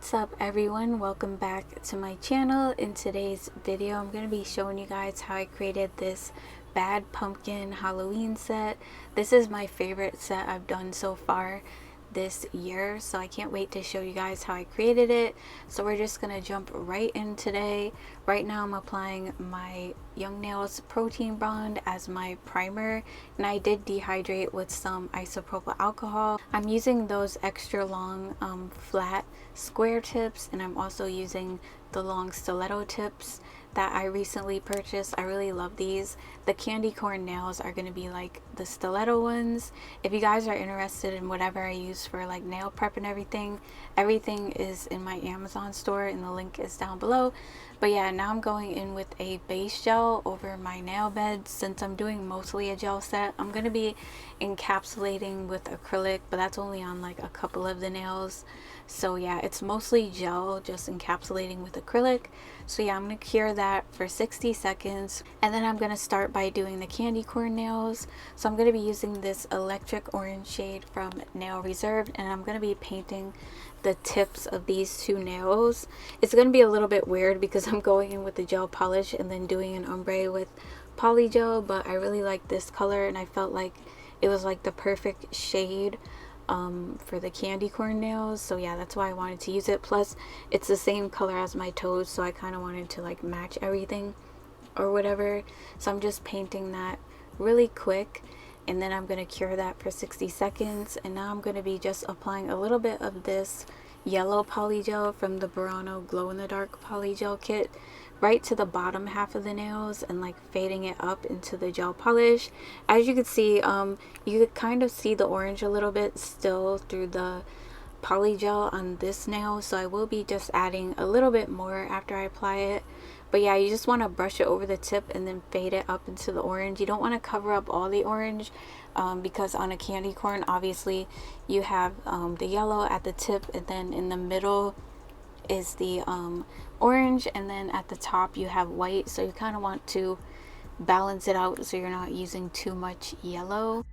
What's up everyone, welcome back to my channel. In today's video I'm going to be showing you guys how I created this Bad Pumpkin Halloween set. This is my favorite set I've done so far this year, so I can't wait to show you guys how I created it. So we're just gonna jump right in today. Right now I'm applying my Young Nails Protein Bond as my primer, and I did dehydrate with some isopropyl alcohol. I'm using those extra long flat square tips, and I'm also using the long stiletto tips that I recently purchased. I really love these. The candy corn nails are going to be like the stiletto ones. If you guys are interested in whatever I use for like nail prep and everything is in my Amazon store and the link is down below. But yeah, now I'm going in with a base gel over my nail bed. Since I'm doing mostly a gel set, I'm going to be encapsulating with acrylic, but that's only on like a couple of the nails. So yeah, it's mostly gel, just encapsulating with acrylic. So yeah, I'm going to cure that for 60 seconds, and then I'm going to start by doing the candy corn nails. So I'm going to be using this electric orange shade from Nail Reserve, and I'm going to be painting the tips of these two nails. It's going to be a little bit weird because I'm going in with the gel polish and then doing an ombre with polygel, but I really like this color and I felt like it was like the perfect shade for the candy corn nails. So yeah, that's why I wanted to use it. Plus it's the same color as my toes, so I kind of wanted to like match everything or whatever. So I'm just painting that really quick, and then I'm going to cure that for 60 seconds. And now I'm going to be just applying a little bit of this yellow polygel from the Burano Glow in the Dark Polygel Kit right to the bottom half of the nails and like fading it up into the gel polish. As you can see, you could kind of see the orange a little bit still through the polygel on this nail, so I will be just adding a little bit more after I apply it. But yeah, you just want to brush it over the tip and then fade it up into the orange. You don't want to cover up all the orange because on a candy corn, obviously you have the yellow at the tip, and then in the middle is the orange, and then at the top you have white. So you kind of want to balance it out so you're not using too much yellow.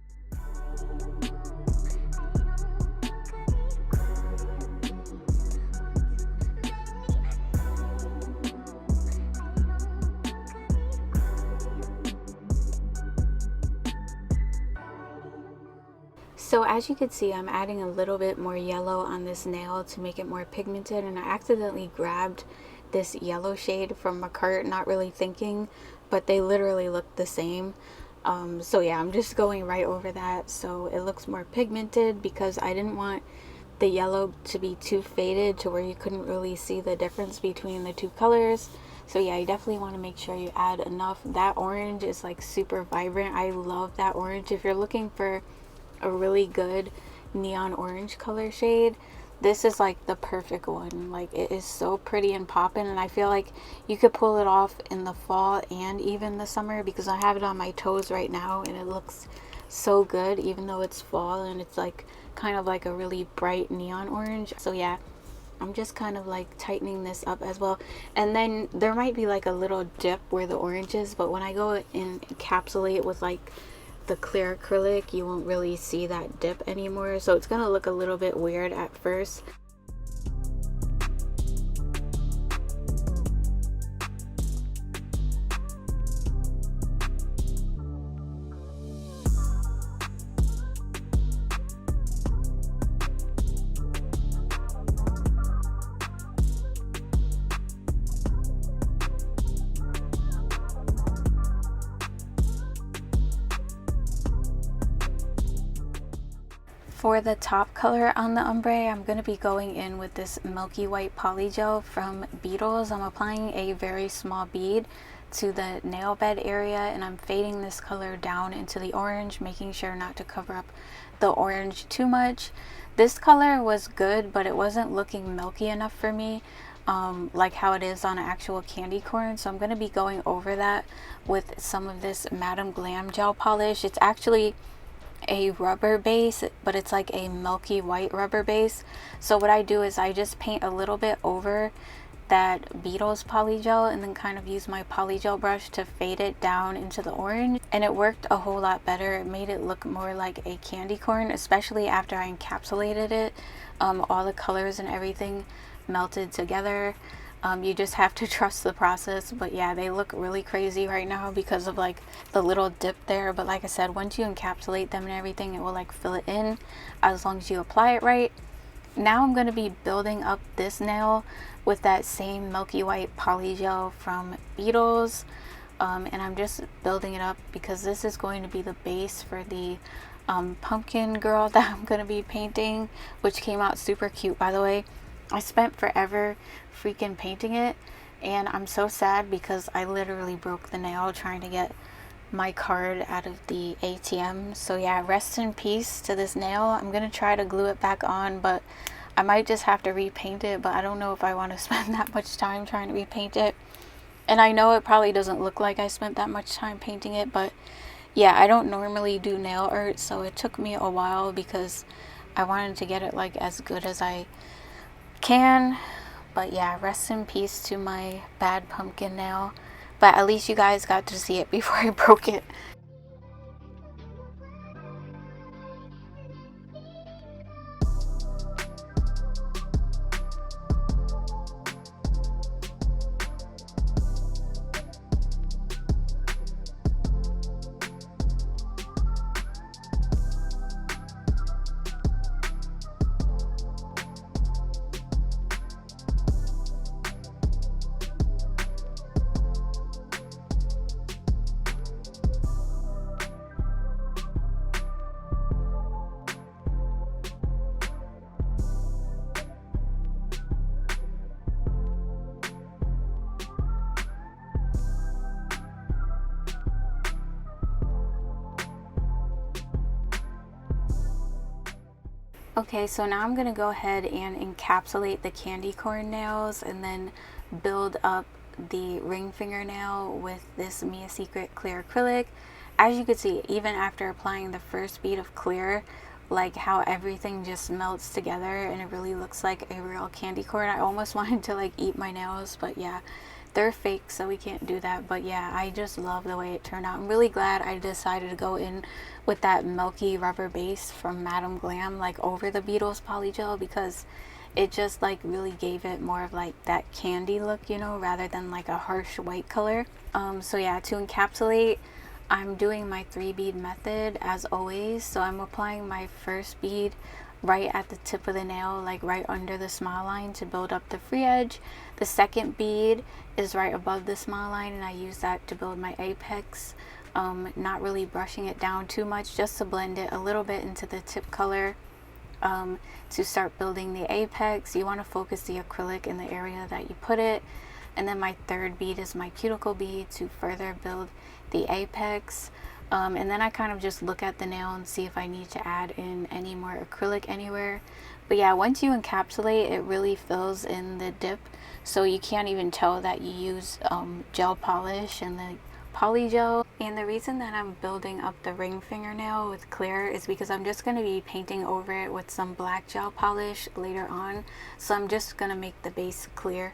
So as you can see, I'm adding a little bit more yellow on this nail to make it more pigmented, and I accidentally grabbed this yellow shade from a cart, not really thinking, but they literally look the same. So yeah, I'm just going right over that so it looks more pigmented, because I didn't want the yellow to be too faded to where you couldn't really see the difference between the two colors. So yeah, you definitely want to make sure you add enough. That orange is like super vibrant. I love that orange. If you're looking for a really good neon orange color shade, this is like the perfect one. Like, it is so pretty and popping, and I feel like you could pull it off in the fall and even the summer, because I have it on my toes right now and it looks so good even though it's fall, and it's like kind of like a really bright neon orange. So yeah, I'm just kind of like tightening this up as well. And then there might be like a little dip where the orange is, but when I go and encapsulate with like the clear acrylic, you won't really see that dip anymore, so it's gonna look a little bit weird at first. For the top color on the ombre, I'm going to be going in with this Milky White Polygel from Beetles. I'm applying a very small bead to the nail bed area, and I'm fading this color down into the orange, making sure not to cover up the orange too much. This color was good, but it wasn't looking milky enough for me, like how it is on an actual candy corn. So I'm going to be going over that with some of this Madam Glam gel polish. It's actually a rubber base, but it's like a milky white rubber base. So what I do is I just paint a little bit over that Beetles polygel and then kind of use my polygel brush to fade it down into the orange, and it worked a whole lot better. It made it look more like a candy corn, especially after I encapsulated it. All the colors and everything melted together. You just have to trust the process. But yeah, they look really crazy right now because of like the little dip there. But like I said, once you encapsulate them and everything, it will like fill it in as long as you apply it right. Now I'm going to be building up this nail with that same Milky White Polygel from Beetles. And I'm just building it up because this is going to be the base for the pumpkin girl that I'm going to be painting, which came out super cute, by the way. I spent forever freaking painting it, and I'm so sad because I literally broke the nail trying to get my card out of the ATM. So yeah, rest in peace to this nail. I'm gonna try to glue it back on, but I might just have to repaint it, but I don't know if I want to spend that much time trying to repaint it. And I know it probably doesn't look like I spent that much time painting it, but yeah, I don't normally do nail art, so it took me a while because I wanted to get it like as good as I can. But yeah, rest in peace to my bad pumpkin nail. But at least you guys got to see it before I broke it. Okay, so now I'm gonna go ahead and encapsulate the candy corn nails and then build up the ring fingernail with this Mia Secret clear acrylic. As you can see, even after applying the first bead of clear, like how everything just melts together and it really looks like a real candy corn. I almost wanted to like eat my nails, but yeah, they're fake, so we can't do that. But yeah, I just love the way it turned out. I'm really glad I decided to go in with that milky rubber base from Madame Glam like over the Beetles Polygel, because it just like really gave it more of like that candy look, you know, rather than like a harsh white color. So yeah, to encapsulate, I'm doing my 3-bead method as always. So I'm applying my first bead right at the tip of the nail, like right under the smile line to build up the free edge. The second bead is right above the smile line, and I use that to build my apex. Not really brushing it down too much, just to blend it a little bit into the tip color. To start building the apex, you want to focus the acrylic in the area that you put it. And then my third bead is my cuticle bead to further build the apex. And then I kind of just look at the nail and see if I need to add in any more acrylic anywhere. But yeah, once you encapsulate, it really fills in the dip, so you can't even tell that you use gel polish and the polygel. And the reason that I'm building up the ring fingernail with clear is because I'm just going to be painting over it with some black gel polish later on. So I'm just going to make the base clear.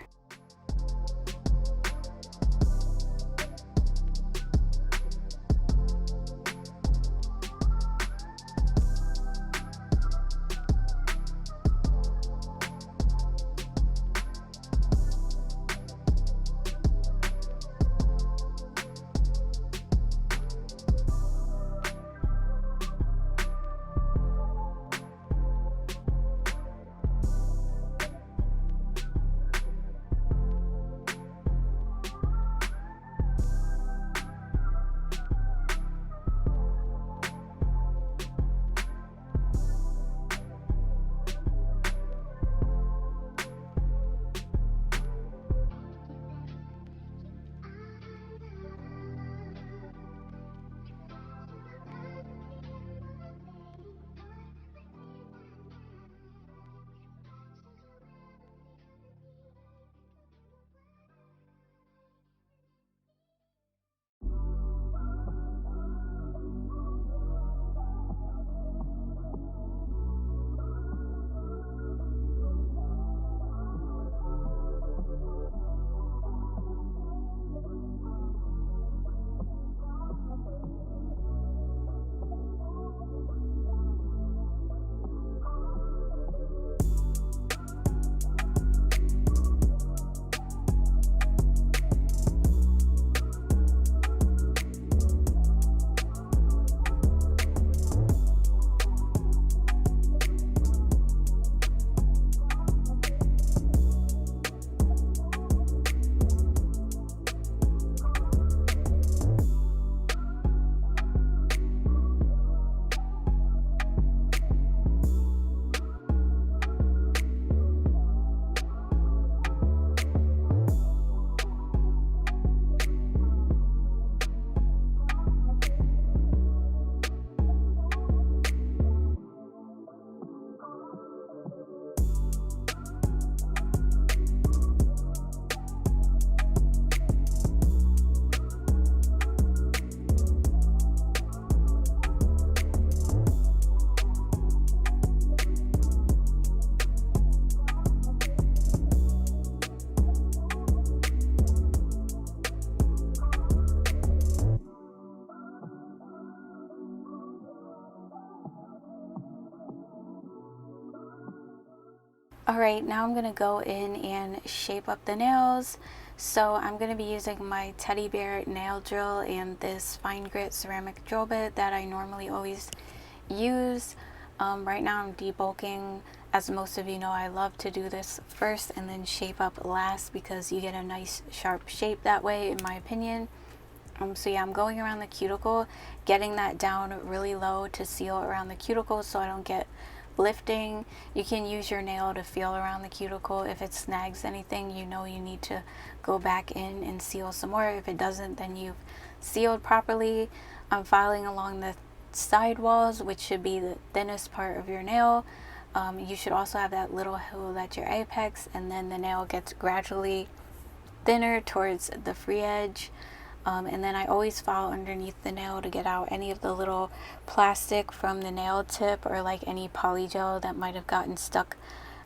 Alright, now I'm going to go in and shape up the nails. So I'm going to be using my teddy bear nail drill and this fine grit ceramic drill bit that I normally always use. Right now I'm debulking. As most of you know, I love to do this first and then shape up last because you get a nice sharp shape that way, in my opinion. So yeah, I'm going around the cuticle, getting that down really low to seal around the cuticle so I don't get lifting. You can use your nail to feel around the cuticle. If it snags anything, you know you need to go back in and seal some more. If it doesn't, then you've sealed properly. I'm filing along the side walls, which should be the thinnest part of your nail. You should also have that little hole at your apex, and then the nail gets gradually thinner towards the free edge. And then I always file underneath the nail to get out any of the little plastic from the nail tip or like any polygel that might have gotten stuck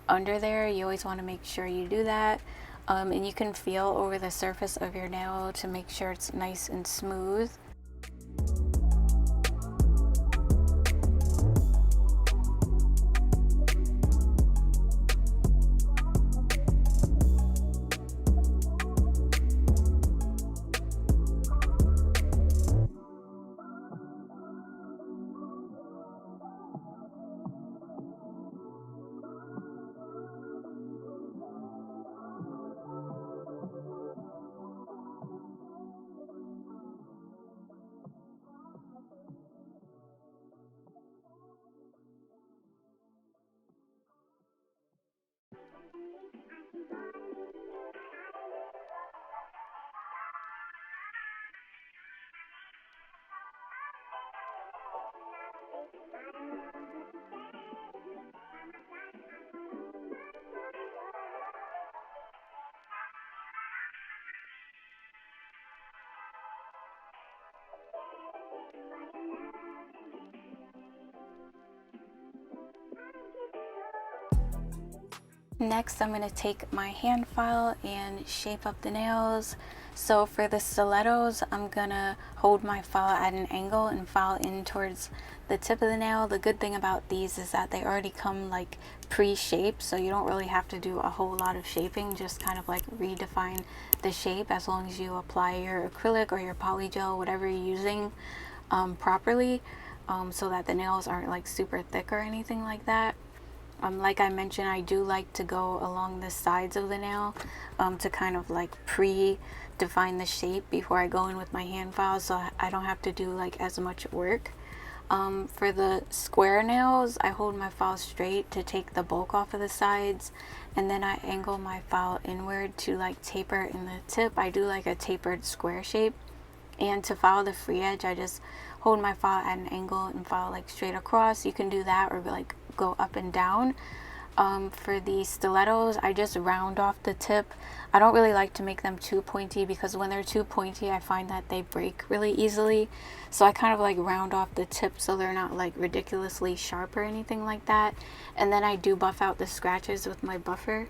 under there. You always want to make sure you do that. And you can feel over the surface of your nail to make sure it's nice and smooth. Next, I'm going to take my hand file and shape up the nails. So for the stilettos, I'm going to hold my file at an angle and file in towards the tip of the nail. The good thing about these is that they already come like pre-shaped, so you don't really have to do a whole lot of shaping, just kind of like redefine the shape as long as you apply your acrylic or your polygel, whatever you're using, properly, so that the nails aren't like super thick or anything like that. Like I mentioned, I do like to go along the sides of the nail to kind of like pre-define the shape before I go in with my hand file, so I don't have to do like as much work. For the square nails, I hold my file straight to take the bulk off of the sides, and then I angle my file inward to like taper in the tip. I do like a tapered square shape. And to file the free edge, I just hold my file at an angle and file like straight across. You can do that or like go up and down. For the stilettos, I just round off the tip. I don't really like to make them too pointy because when they're too pointy, I find that they break really easily. So I kind of like round off the tip so they're not like ridiculously sharp or anything like that. And then I do buff out the scratches with my buffer.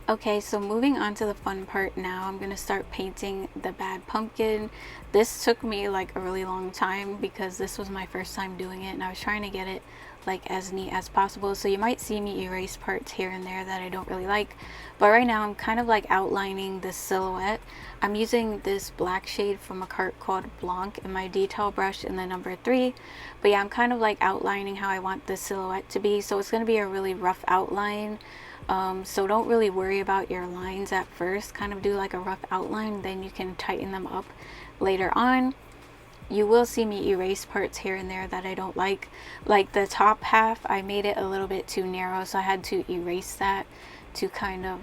Okay, so moving on to the fun part now, I'm going to start painting the bad pumpkin. This took me like a really long time because this was my first time doing it and I was trying to get it like as neat as possible. So you might see me erase parts here and there that I don't really like, but right now I'm kind of like outlining the silhouette. I'm using this black shade from a cart called Blanc in my detail brush in the number 3. But yeah, I'm kind of like outlining how I want the silhouette to be. So it's going to be a really rough outline. So don't really worry about your lines at first. Kind of do like a rough outline, then you can tighten them up later on. You will see me erase parts here and there that I don't like the top half. I made it a little bit too narrow, so I had to erase that to kind of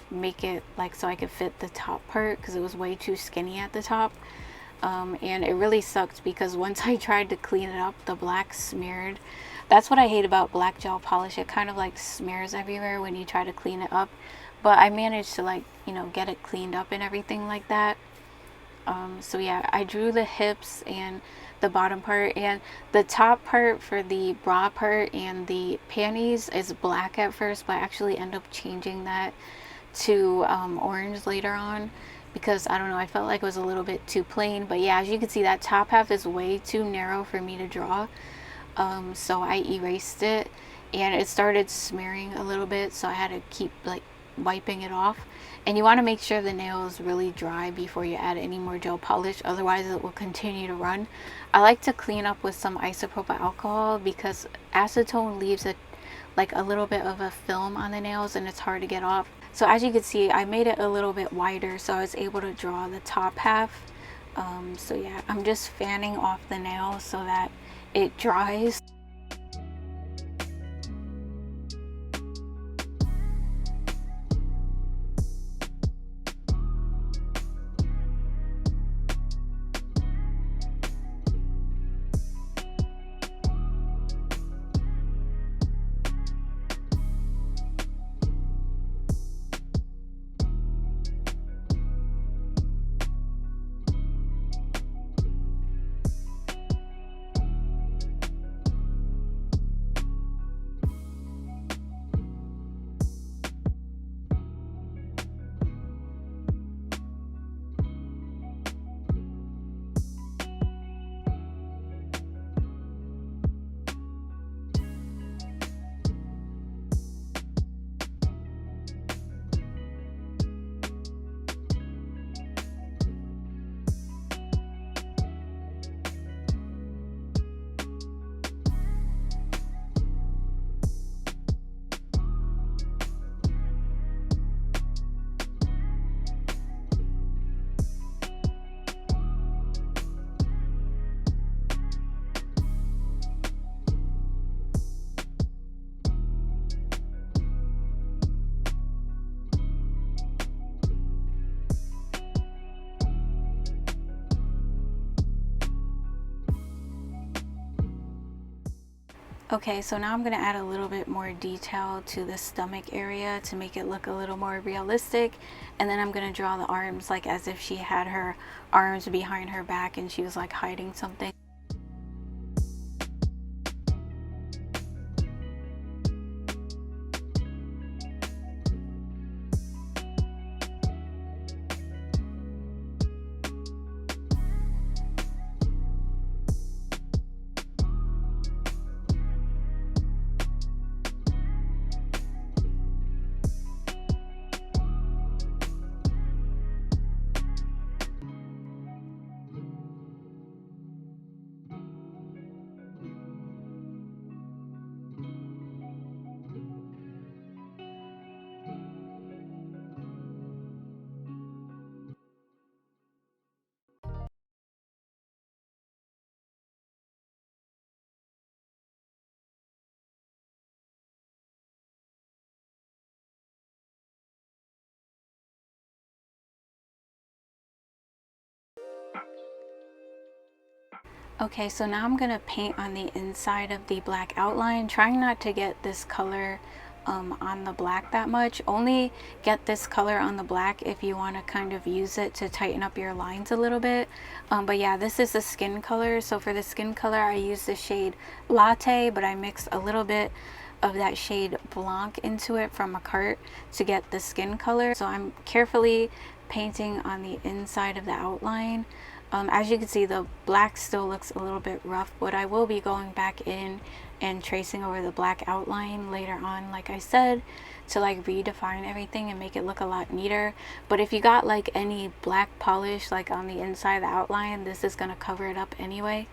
make it like so I could fit the top part, because it was way too skinny at the top. And it really sucked because once I tried to clean it up, the black smeared. That's what I hate about black gel polish. It kind of like smears everywhere when you try to clean it up, but I managed to, like, you know, get it cleaned up and everything like that. So yeah, I drew the hips and the bottom part, and the top part for the bra part and the panties is black at first, but I actually end up changing that to orange later on, because I don't know, I felt like it was a little bit too plain. But yeah, as you can see, that top half is way too narrow for me to draw. So I erased it, and it started smearing a little bit, so I had to keep like wiping it off. And you want to make sure the nail is really dry before you add any more gel polish, otherwise it will continue to run. I like to clean up with some isopropyl alcohol because acetone leaves a little bit of a film on the nails and it's hard to get off. So as you can see, I made it a little bit wider so I was able to draw the top half. So yeah, I'm just fanning off the nail so that it dries. Okay, so now I'm going to add a little bit more detail to the stomach area to make it look a little more realistic. And then I'm going to draw the arms like as if she had her arms behind her back and she was like hiding something. Okay, so now I'm going to paint on the inside of the black outline, trying not to get this color on the black that much. Only get this color on the black if you want to kind of use it to tighten up your lines a little bit. But yeah, this is the skin color. So for the skin color, I use the shade Latte, but I mixed a little bit of that shade Blanc into it from a cart to get the skin color. So I'm carefully painting on the inside of the outline. As you can see, the black still looks a little bit rough, but I will be going back in and tracing over the black outline later on, like I said, to like redefine everything and make it look a lot neater. But if you got like any black polish like on the inside of the outline, this is going to cover it up anyway.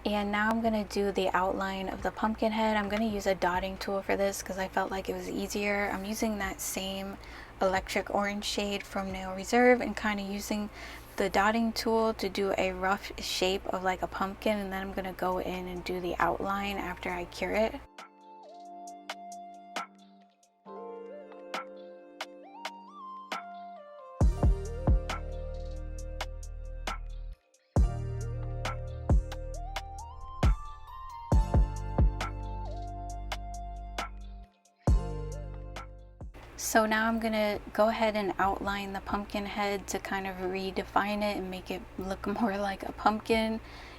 And now I'm going to do the outline of the pumpkin head. I'm going to use a dotting tool for this because I felt like it was easier. I'm using that same electric orange shade from Nail Reserve and kind of using the dotting tool to do a rough shape of like a pumpkin, and then I'm going to go in and do the outline after I cure it. So now I'm gonna go ahead and outline the pumpkin head to kind of redefine it and make it look more like a pumpkin,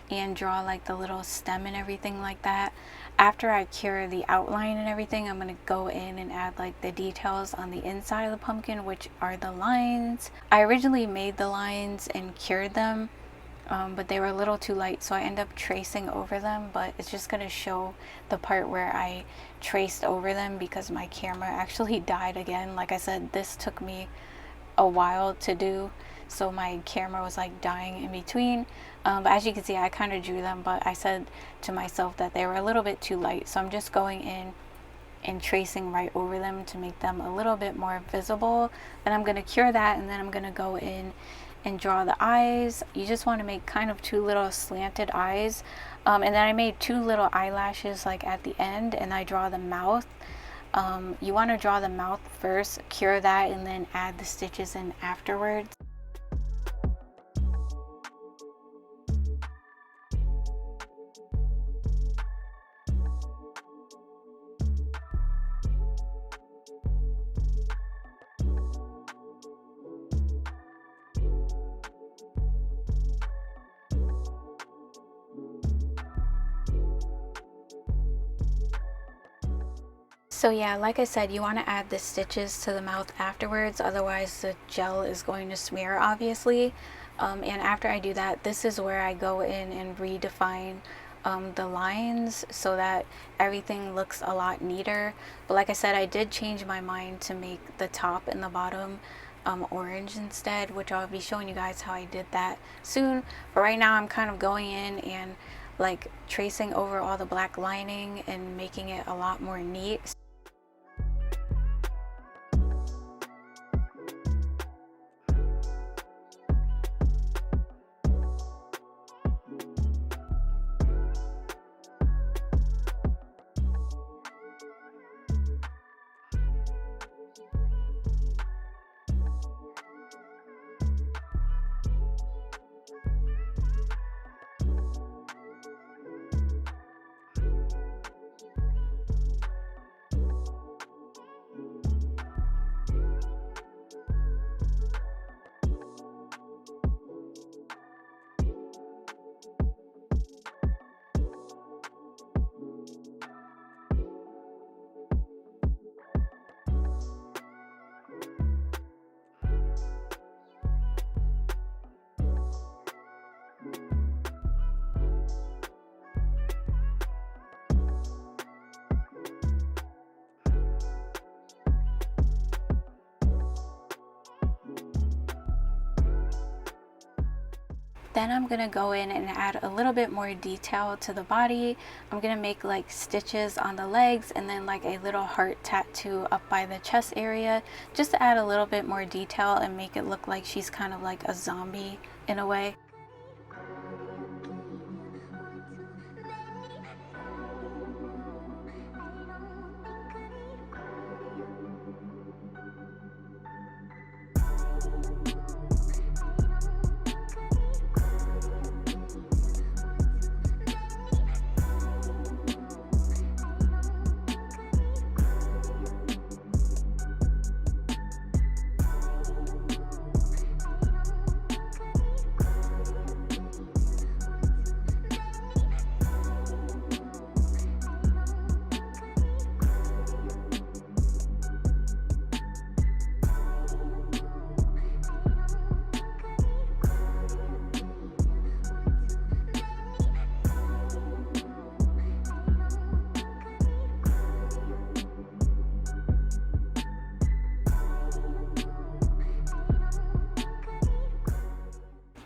and draw like the little stem and everything like that. After I cure the outline and everything, I'm gonna go in and add like the details on the inside of the pumpkin, which are the lines. I originally made the lines and cured them, but they were a little too light, so I end up tracing over them. But it's just gonna show the part where I traced over them because my camera actually died again. Like I said, this took me a while to do, so my camera was like dying in between. But as you can see, I kind of drew them, but I said to myself that they were a little bit too light, so I'm just going in and tracing right over them to make them a little bit more visible. Then I'm going to cure that, and then I'm going to go in and draw the eyes. You just want to make kind of two little slanted eyes, and then I made two little eyelashes like at the end, and I draw the mouth. You want to draw the mouth first, cure that, and then add the stitches in afterwards. So yeah, like I said, you want to add the stitches to the mouth afterwards, otherwise the gel is going to smear, obviously. And after I do that, this is where I go in and redefine the lines so that everything looks a lot neater. But like I said, I did change my mind to make the top and the bottom orange instead, which I'll be showing you guys how I did that soon. But right now I'm kind of going in and like tracing over all the black lining and making it a lot more neat. Then I'm gonna go in and add a little bit more detail to the body. I'm gonna make like stitches on the legs and then like a little heart tattoo up by the chest area, just to add a little bit more detail and make it look like she's kind of like a zombie in a way.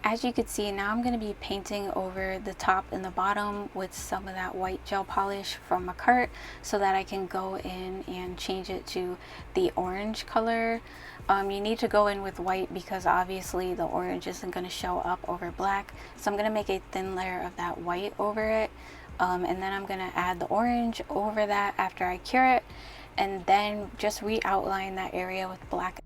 As you can see, now I'm going to be painting over the top and the bottom with some of that white gel polish from a cart so that I can go in and change it to the orange color. You need to go in with white because obviously the orange isn't going to show up over black. So I'm going to make a thin layer of that white over it. And then I'm going to add the orange over that after I cure it. And then just re-outline that area with black.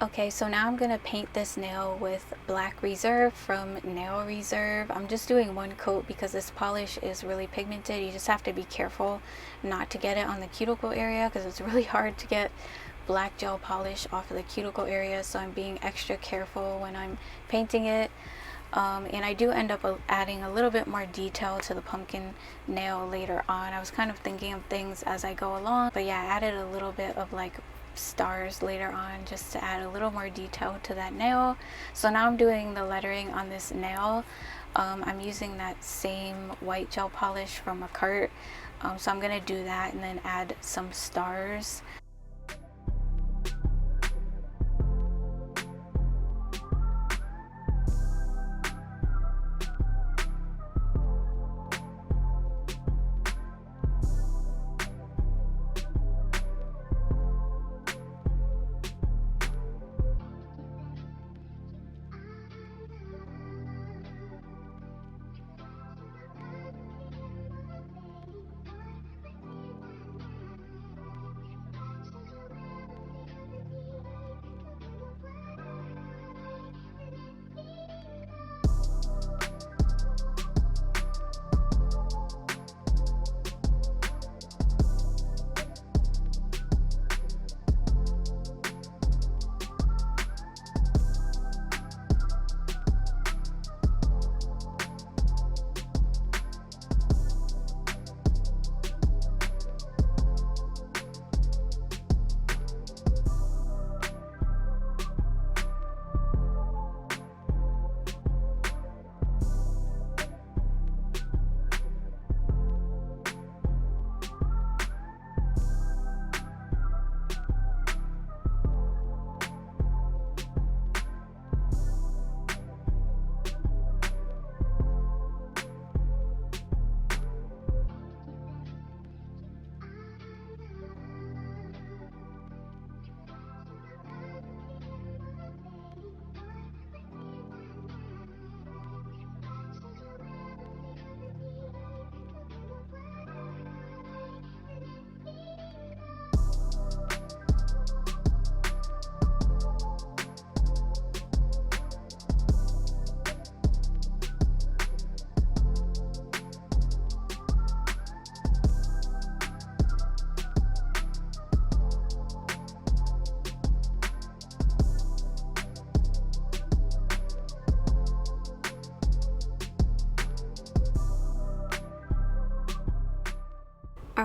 Okay, so now I'm going to paint this nail with Black Reserve from Nail Reserve. I'm just doing one coat because this polish is really pigmented. You just have to be careful not to get it on the cuticle area because it's really hard to get black gel polish off of the cuticle area. So I'm being extra careful when I'm painting it. And I do end up adding a little bit more detail to the pumpkin nail later on. I was kind of thinking of things as I go along. But yeah, I added a little bit of like stars later on just to add a little more detail to that nail. So now I'm doing the lettering on this nail. I'm using that same white gel polish from a cart. So I'm gonna do that and then add some stars.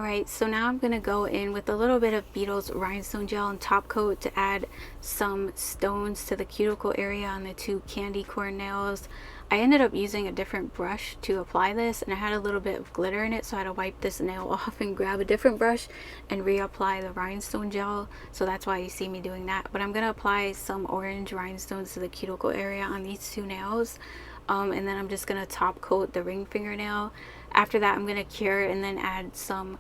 Alright, so now I'm going to go in with a little bit of Beetles Rhinestone Gel and top coat to add some stones to the cuticle area on the 2 candy corn nails. I ended up using a different brush to apply this, and I had a little bit of glitter in it, so I had to wipe this nail off and grab a different brush and reapply the rhinestone gel. So that's why you see me doing that. But I'm going to apply some orange rhinestones to the cuticle area on these 2 nails. And then I'm just going to top coat the ring fingernail. After that, I'm going to cure and then add some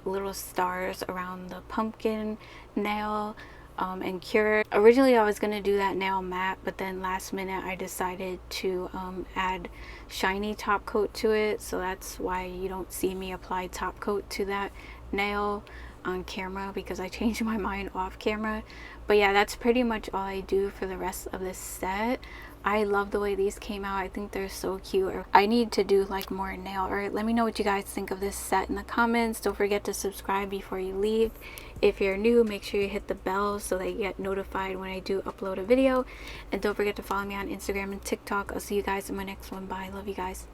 little stars around the pumpkin nail and cure. Originally I was going to do that nail matte, but then last minute I decided to add shiny top coat to it, so that's why you don't see me apply top coat to that nail on camera, because I changed my mind off camera. But yeah, that's pretty much all I do for the rest of this set. I love the way these came out. I think they're so cute. I need to do like more nail art. Let me know what you guys think of this set in the comments. Don't forget to subscribe before you leave. If you're new, make sure you hit the bell so that you get notified when I do upload a video. And don't forget to follow me on Instagram and TikTok. I'll see you guys in my next one. Bye. Love you guys.